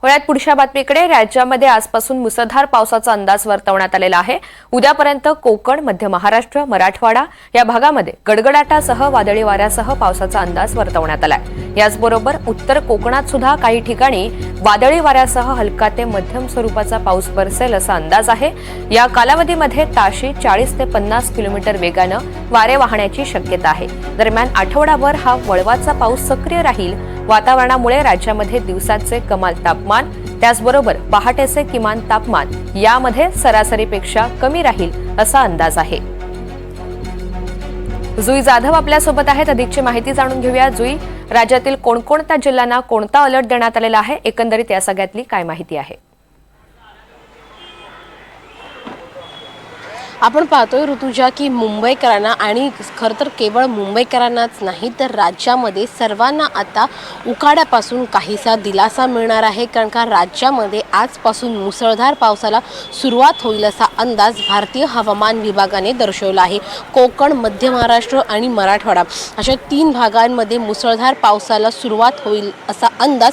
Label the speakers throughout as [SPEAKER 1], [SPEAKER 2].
[SPEAKER 1] वळ्यात पुढच्या बातमीकडे राज्यामध्ये आजपासून मुसळधार पावसाचा अंदाज वर्तवण्यात आलेला आहे। उद्यापर्यंत कोकण, मध्य महाराष्ट्र, मराठवाडा या भागामध्ये गडगडाटासह वादळी वाऱ्यासह पावसाचा अंदाज वर्तवण्यात आलाय। याचबरोबर उत्तर कोकणात सुद्धा काही ठिकाणी वादळी वाऱ्यासह हलका ते मध्यम स्वरूपाचा पाऊस बरसेल असा अंदाज आहे। या कालावधीमध्ये ताशी 40 ते 50 किलोमीटर वेगानं वारे वाहण्याची शक्यता आहे। दरम्यान आठवडाभर हा वळवाचा पाऊस सक्रिय राहील। वातावरणामुळे राज्यामध्ये दिवसाचे कमाल तापमान त्याचबरोबर पहाटेचे किमान तापमान यामध्ये सरासरीपेक्षा कमी राहील असा अंदाज आहे। जुई जाधव आपल्या सोबत आहेत। अधिकची माहिती जाणून घेऊया। जुई, राज्यातील कोणकोणत्या जिल्ह्यांना कोणता अलर्ट देण्यात आलेला आहे, एकंदरीत या सगळ्यातली काय माहिती आहे?
[SPEAKER 2] आपण पाहतोय ऋतुजा की मुंबईकरांना आणि खरं तर केवळ मुंबईकरांनाच नाही तर राज्यामध्ये सर्वांना आता उकाड्यापासून काहीसा दिलासा मिळणार आहे, कारण का राज्यामध्ये आजपासून मुसळधार पावसाला सुरुवात होईल असा अंदाज भारतीय हवामान विभागाने दर्शवला आहे। कोकण, मध्य महाराष्ट्र आणि मराठवाडा अशा 3 भागांमध्ये मुसळधार पावसाला सुरुवात होईल असा अंदाज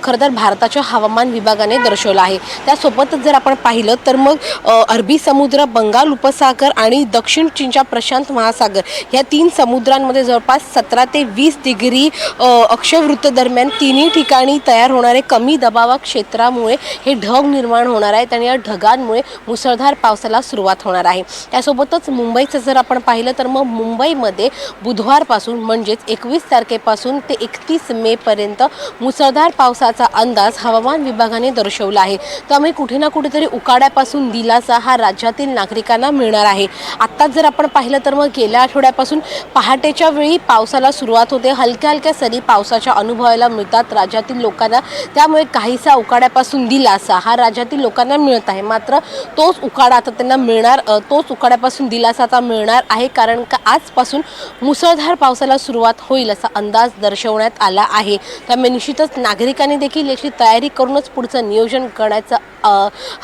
[SPEAKER 2] खरं तर भारताच्या हवामान विभागाने दर्शवला आहे। त्यासोबतच जर आपण पाहिलं तर मग अरबी समुद्र, बंगाल उपसागर आणि दक्षिण चीनच्या प्रशांत महासागर या 3 समुद्रांमध्ये जवळपास 17 ते 20 डिग्री अक्षवृत्त दरम्यान तिन्ही ठिकाणी तयार होणारे कमी दबाव क्षेत्रामुळे हे ढग निर्माण होणार आहेत आणि या ढगांमुळे मुसळधार पावसाला सुरुवात होणार आहे। त्यासोबतच मुंबईचं जर आपण पाहिलं तर मग मुंबईमध्ये बुधवारपासून म्हणजेच 21 तारखेपासून ते 31 मे पर्यंत मुसळधार पावसाचा अंदाज हवामान विभागाने दर्शवला आहे। त्यामुळे कुठे ना कुठेतरी उकाड्यापासून दिलासा हा राज्यातील नागरिकांना मिळणार आहे। आता जर आपण पाहिलं तर मग गेल्या आठवड्यापासून पहाटेच्या वेळी पावसाला सुरुवात होते। हलक्या हलक्या सरी पावसाच्या अनुभवायला मिळतात राज्यातील लोकांना। त्यामुळे काहीसा उकाड्यापासून दिलासा हा राज्यातील लोकांना मिळत आहे। मात्र तोच उकाडा आता त्यांना मिळणार, तोच उकाड्यापासून दिलासा आता मिळणार आहे, कारण का आजपासून मुसळधार पावसाला सुरुवात होईल असा अंदाज दर्शवण्यात आला आहे। त्यामुळे निश्चितच नागरिकांनी देखील याची तयारी करूनच पुढचं नियोजन करण्याचं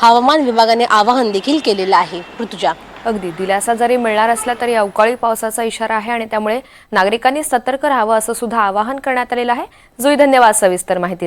[SPEAKER 2] हवामान विभागाने आवाहन देखील केलेलं आहे। ऋतुजा,
[SPEAKER 1] अगदी दिलासा जरी मिळणार असला तरी अवकाळी पावसाचा इशारा आहे आणि त्यामुळे नागरिकांनी सतर्क राहावं असं सुद्धा आवाहन करण्यात आलेलं आहे। जुई, धन्यवाद सविस्तर माहिती।